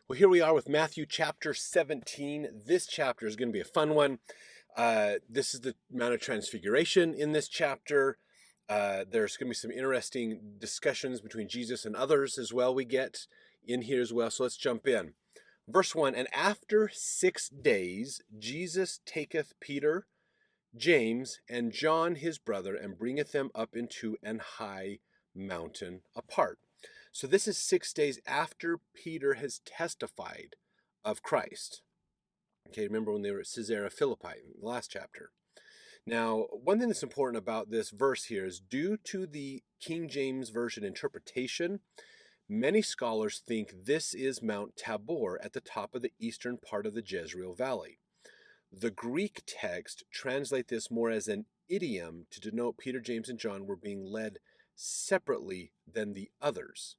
Well, here we are with Matthew chapter 17. This chapter is going to be a fun one. This is the Mount of Transfiguration in this chapter. There's going to be some interesting discussions between Jesus and others as well we get in here as well. So let's jump in. Verse 1, and after 6 days, Jesus taketh Peter, James, and John his brother, and bringeth them up into an high mountain apart. So this is 6 days after Peter has testified of Christ. Okay, remember when they were at Caesarea Philippi in the last chapter. Now, one thing that's important about this verse here is due to the King James Version interpretation, many scholars think this is Mount Tabor at the top of the eastern part of the Jezreel Valley. The Greek text translate this more as an idiom to denote Peter, James, and John were being led separately than the others.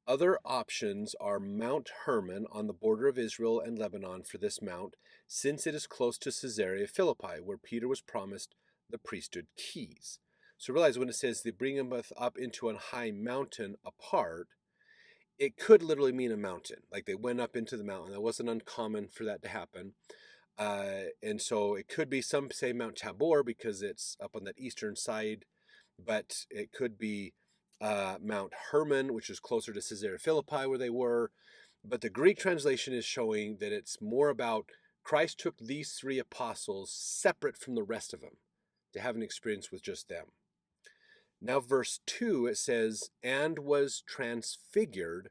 Other options are Mount Hermon on the border of Israel and Lebanon for this mount, since it is close to Caesarea Philippi, where Peter was promised the priesthood keys. So realize when it says they bring them up into a high mountain apart, it could literally mean a mountain. Like they went up into the mountain. That wasn't uncommon for that to happen. And so it could be, some say Mount Tabor because it's up on that eastern side, but it could be Mount Hermon, which is closer to Caesarea Philippi where they were. But the Greek translation is showing that it's more about Christ took these three apostles separate from the rest of them to have an experience with just them. Now verse 2, it says, and was transfigured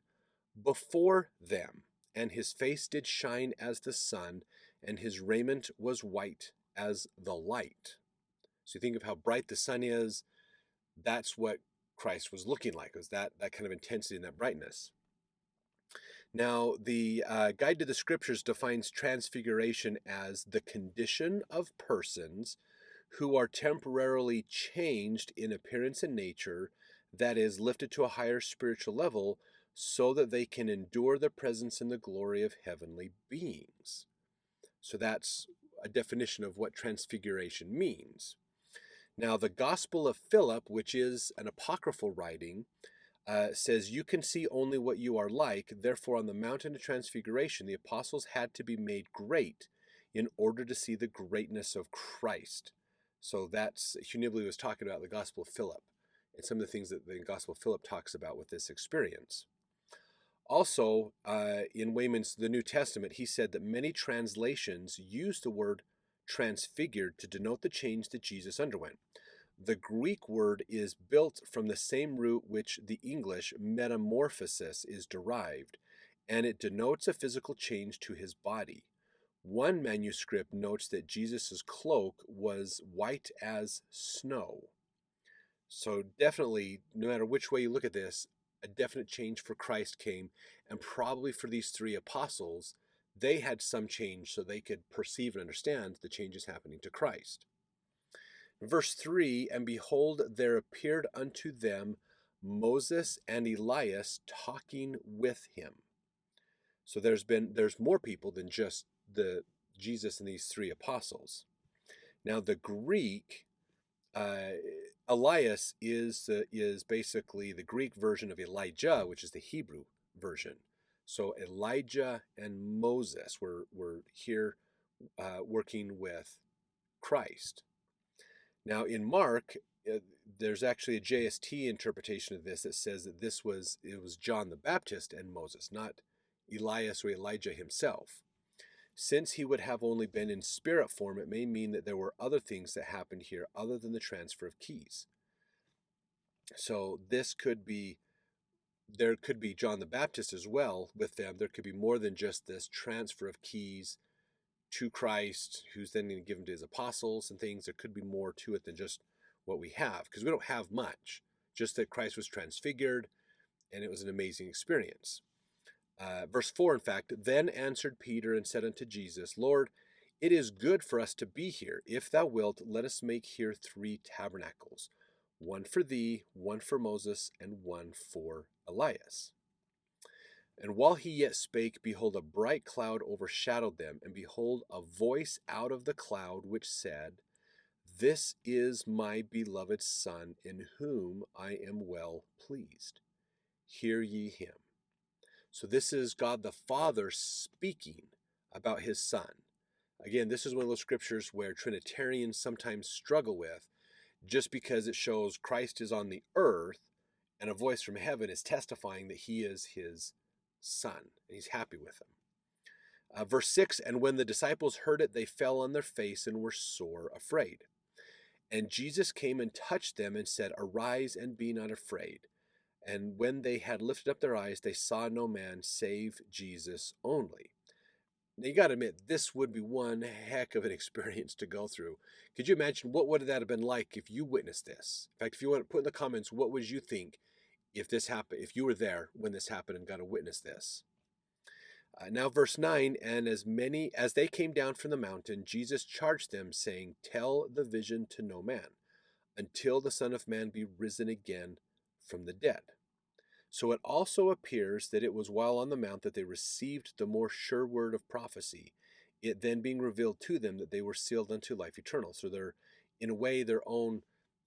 before them, and his face did shine as the sun, and his raiment was white as the light. So you think of how bright the sun is, that's what Christ was looking like, was that kind of intensity and that brightness. Now, the Guide to the Scriptures defines transfiguration as the condition of persons who are temporarily changed in appearance and nature, that is, lifted to a higher spiritual level so that they can endure the presence and the glory of heavenly beings. So that's a definition of what transfiguration means. Now, the Gospel of Philip, which is an apocryphal writing, says, you can see only what you are like. Therefore, on the mountain of transfiguration, the apostles had to be made great in order to see the greatness of Christ. So that's, Hugh Nibley was talking about the Gospel of Philip and some of the things that the Gospel of Philip talks about with this experience. Also, in Wayman's The New Testament, he said that many translations use the word transfigured to denote the change that Jesus underwent. The Greek word is built from the same root which the English metamorphosis is derived, and it denotes a physical change to his body. One manuscript notes that Jesus' cloak was white as snow. So definitely, no matter which way you look at this, a definite change for Christ came, and probably for these three apostles, they had some change so they could perceive and understand the changes happening to Christ. Verse 3, and behold, there appeared unto them Moses and Elias talking with him. So there's more people than just the Jesus and these three apostles. Now the Greek, Elias is basically the Greek version of Elijah, which is the Hebrew version. So Elijah and Moses were here working with Christ. Now in Mark, there's actually a JST interpretation of this that says that it was John the Baptist and Moses, not Elias or Elijah himself. Since he would have only been in spirit form, it may mean that there were other things that happened here other than the transfer of keys. So there could be John the Baptist as well with them. There could be more than just this transfer of keys to Christ, who's then going to give them to his apostles and things. There could be more to it than just what we have, because we don't have much, just that Christ was transfigured, and it was an amazing experience. Verse 4, in fact, then answered Peter and said unto Jesus, Lord, it is good for us to be here. If thou wilt, let us make here 3 tabernacles, one for thee, one for Moses, and one for Elias. And while he yet spake, behold, a bright cloud overshadowed them, and behold, a voice out of the cloud which said, This is my beloved Son, in whom I am well pleased. Hear ye him. So this is God the Father speaking about his Son. Again, this is one of those scriptures where Trinitarians sometimes struggle with, just because it shows Christ is on the earth and a voice from heaven is testifying that he is his Son and he's happy with him. Verse 6, and when the disciples heard it, they fell on their face and were sore afraid. And Jesus came and touched them and said, arise and be not afraid. And when they had lifted up their eyes, they saw no man save Jesus only. Now you got to admit, this would be one heck of an experience to go through. Could you imagine what would that have been like if you witnessed this? In fact, if you want to put in the comments, what would you think if this happened, if you were there when this happened and got to witness this? Now verse 9, and as many as they came down from the mountain, Jesus charged them, saying, tell the vision to no man, until the Son of Man be risen again from the dead. So it also appears that it was while on the mount that they received the more sure word of prophecy, it then being revealed to them that they were sealed unto life eternal. So they're, in a way, their own,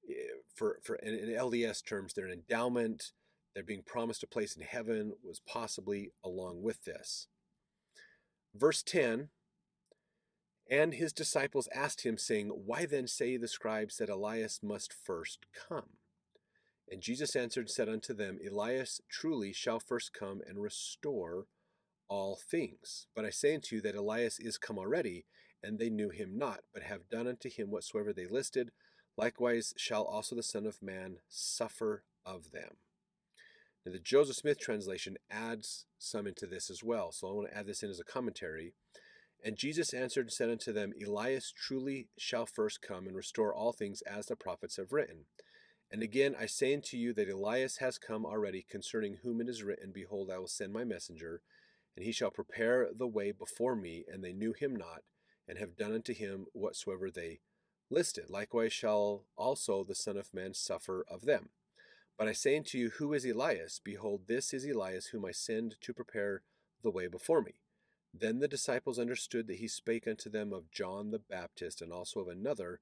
in LDS terms, their endowment, they're being promised a place in heaven, was possibly along with this. Verse 10, and his disciples asked him, saying, why then say the scribes that Elias must first come? And Jesus answered and said unto them, Elias truly shall first come and restore all things. But I say unto you that Elias is come already, and they knew him not, but have done unto him whatsoever they listed. Likewise shall also the Son of Man suffer of them. Now the Joseph Smith translation adds some into this as well, so I want to add this in as a commentary. And Jesus answered and said unto them, Elias truly shall first come and restore all things, as the prophets have written. And again I say unto you that Elias has come already, concerning whom it is written, behold, I will send my messenger, and he shall prepare the way before me. And they knew him not, and have done unto him whatsoever they listed. Likewise shall also the Son of Man suffer of them. But I say unto you, who is Elias? Behold, this is Elias, whom I send to prepare the way before me. Then the disciples understood that he spake unto them of John the Baptist, and also of another,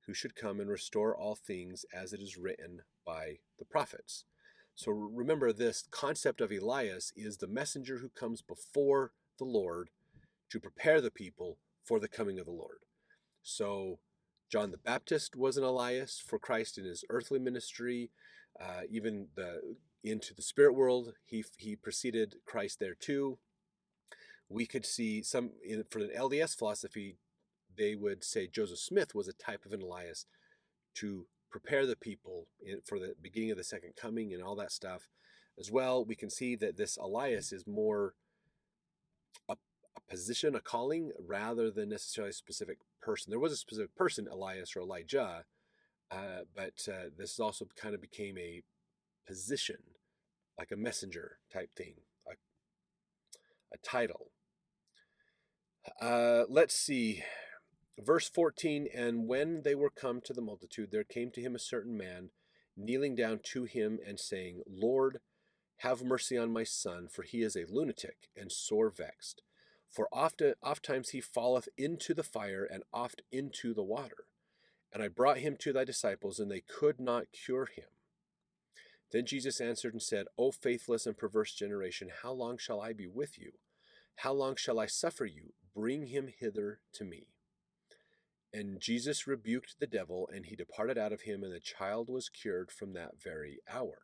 who should come and restore all things, as it is written by the prophets. So remember, this concept of Elias is the messenger who comes before the Lord to prepare the people for the coming of the Lord. So John the Baptist was an Elias for Christ in his earthly ministry. Even into the spirit world, he preceded Christ there too. We could see some, for an LDS philosophy, they would say Joseph Smith was a type of an Elias to prepare the people for the beginning of the second coming and all that stuff. As well, we can see that this Elias is more a position, a calling, rather than necessarily a specific person. There was a specific person, Elias or Elijah, but this also kind of became a position, like a messenger type thing, a title. Let's see. Verse 14, and when they were come to the multitude, there came to him a certain man, kneeling down to him and saying, Lord, have mercy on my son, for he is a lunatic and sore vexed. For ofttimes he falleth into the fire, and oft into the water. And I brought him to thy disciples, and they could not cure him. Then Jesus answered and said, O faithless and perverse generation, how long shall I be with you? How long shall I suffer you? Bring him hither to me. And Jesus rebuked the devil, and he departed out of him, and the child was cured from that very hour.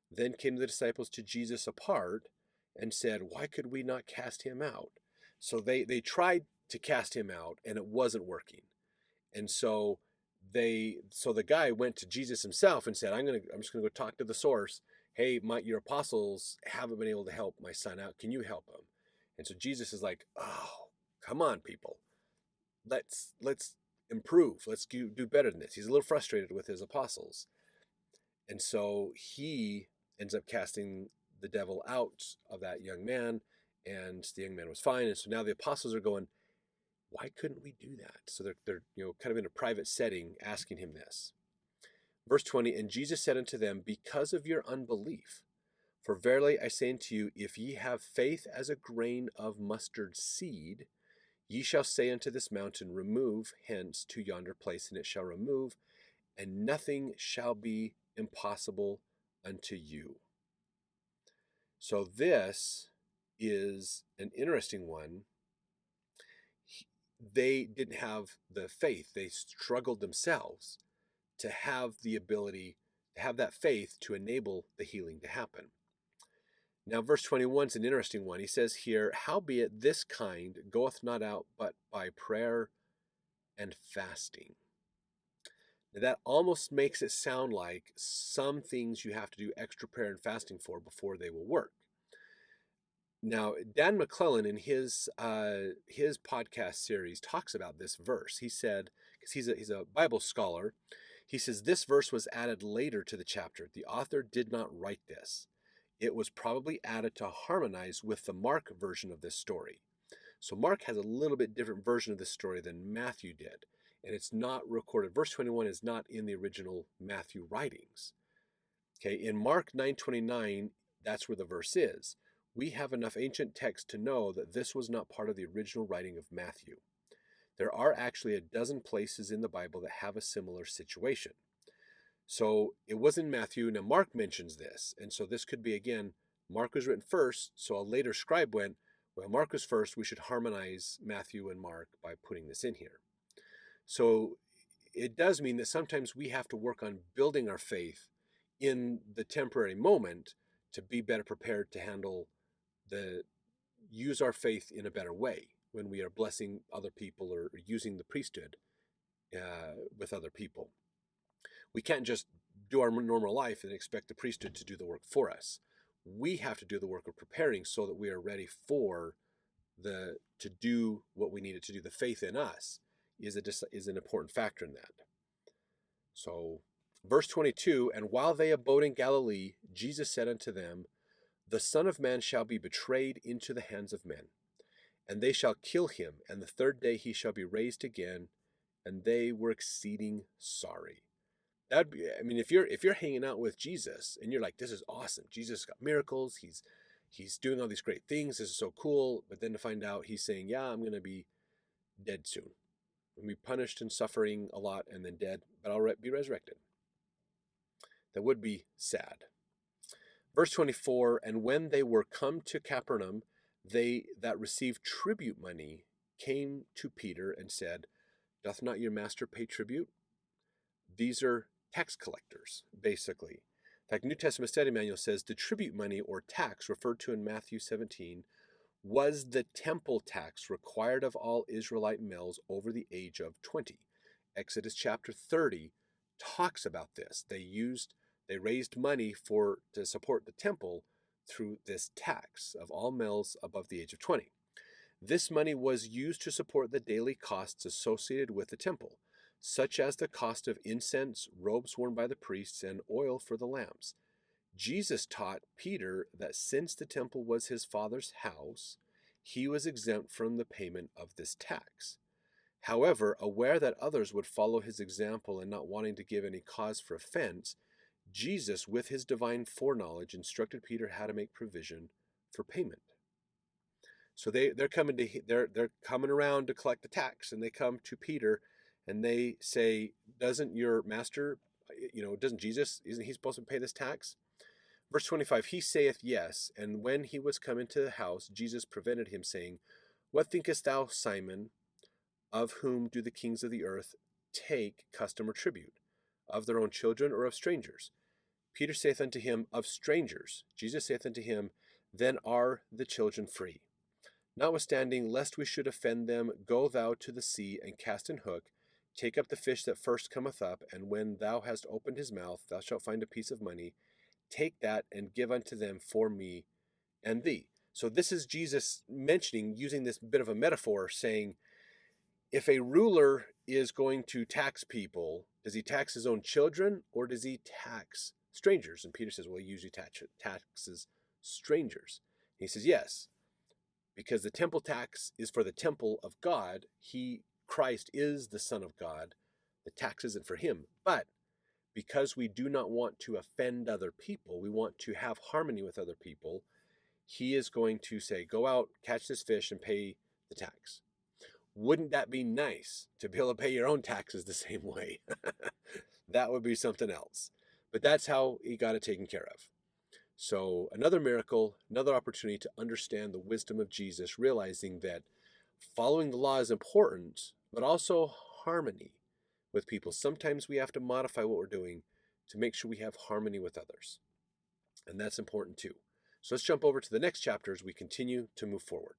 Then came the disciples to Jesus apart, and said, why could we not cast him out? So they tried to cast him out, and it wasn't working. And so the guy went to Jesus himself and said, I'm just gonna go talk to the source. Hey, your apostles haven't been able to help my son out. Can you help him? And so Jesus is like, oh, come on, people. Let's improve. Let's do better than this. He's a little frustrated with his apostles. And so he ends up casting the devil out of that young man, and the young man was fine. And so now the apostles are going, why couldn't we do that? So they're kind of in a private setting asking him this. Verse 20, and Jesus said unto them, because of your unbelief, for verily I say unto you, if ye have faith as a grain of mustard seed, ye shall say unto this mountain, remove hence to yonder place, and it shall remove, and nothing shall be impossible unto you. So this is an interesting one. They didn't have the faith. They struggled themselves to have the ability to have that faith to enable the healing to happen. Now, verse 21 is an interesting one. He says here, howbeit this kind goeth not out but by prayer and fasting. Now, that almost makes it sound like some things you have to do extra prayer and fasting for before they will work. Now, Dan McClellan in his podcast series talks about this verse. He said, because he's a Bible scholar, he says this verse was added later to the chapter. The author did not write this. It was probably added to harmonize with the Mark version of this story. So Mark has a little bit different version of this story than Matthew did, and it's not recorded. Verse 21 is not in the original Matthew writings. Okay, in Mark 9:29, that's where the verse is. We have enough ancient text to know that this was not part of the original writing of Matthew. There are actually a dozen places in the Bible that have a similar situation. So it was in Matthew. Now Mark mentions this, and so this could be, again, Mark was written first, so a later scribe went, well, Mark was first, we should harmonize Matthew and Mark by putting this in here. So it does mean that sometimes we have to work on building our faith in the temporary moment to be better prepared to use our faith in a better way when we are blessing other people or using the priesthood with other people. We can't just do our normal life and expect the priesthood to do the work for us. We have to do the work of preparing so that we are ready to do what we needed to do. The faith in us is an important factor in that. So, verse 22, and while they abode in Galilee, Jesus said unto them, the Son of Man shall be betrayed into the hands of men, and they shall kill him, and the third day he shall be raised again. And they were exceeding sorry. If you're hanging out with Jesus and you're like, this is awesome, Jesus got miracles, he's doing all these great things, this is so cool, but then to find out he's saying, yeah, I'm going to be dead soon. I'm going to be punished and suffering a lot and then dead, but I'll be resurrected. That would be sad. Verse 24, and when they were come to Capernaum, they that received tribute money came to Peter and said, doth not your master pay tribute? These are tax collectors, basically. In fact, New Testament Study Manual says the tribute money or tax referred to in Matthew 17 was the temple tax required of all Israelite males over the age of 20. Exodus chapter 30 talks about this. They raised money to support the temple through this tax of all males above the age of 20. This money was used to support the daily costs associated with the temple, such as the cost of incense, robes worn by the priests, and oil for the lamps. Jesus taught Peter that since the temple was his Father's house, he was exempt from the payment of this tax. However, aware that others would follow his example and not wanting to give any cause for offense, Jesus, with his divine foreknowledge, instructed Peter how to make provision for payment. So they're coming around to collect the tax, and they come to Peter and they say, doesn't your master, doesn't Jesus, isn't he supposed to pay this tax? Verse 25, he saith yes, and when he was come into the house, Jesus prevented him, saying, what thinkest thou, Simon, of whom do the kings of the earth take custom or tribute? Of their own children or of strangers? Peter saith unto him, of strangers. Jesus saith unto him, then are the children free. Notwithstanding, lest we should offend them, go thou to the sea and cast an hook, take up the fish that first cometh up, and when thou hast opened his mouth, thou shalt find a piece of money. Take that and give unto them for me and thee. So this is Jesus using this bit of a metaphor, saying, if a ruler is going to tax people, does he tax his own children or does he tax strangers? And Peter says, well, he usually taxes strangers. And he says, yes, because the temple tax is for the temple of God. Christ is the Son of God. The tax isn't for him. But because we do not want to offend other people, we want to have harmony with other people, he is going to say, go out, catch this fish, and pay the tax. Wouldn't that be nice to be able to pay your own taxes the same way? That would be something else. But that's how he got it taken care of. So another miracle, another opportunity to understand the wisdom of Jesus, realizing that following the law is important, but also harmony with people. Sometimes we have to modify what we're doing to make sure we have harmony with others. And that's important too. So let's jump over to the next chapter as we continue to move forward.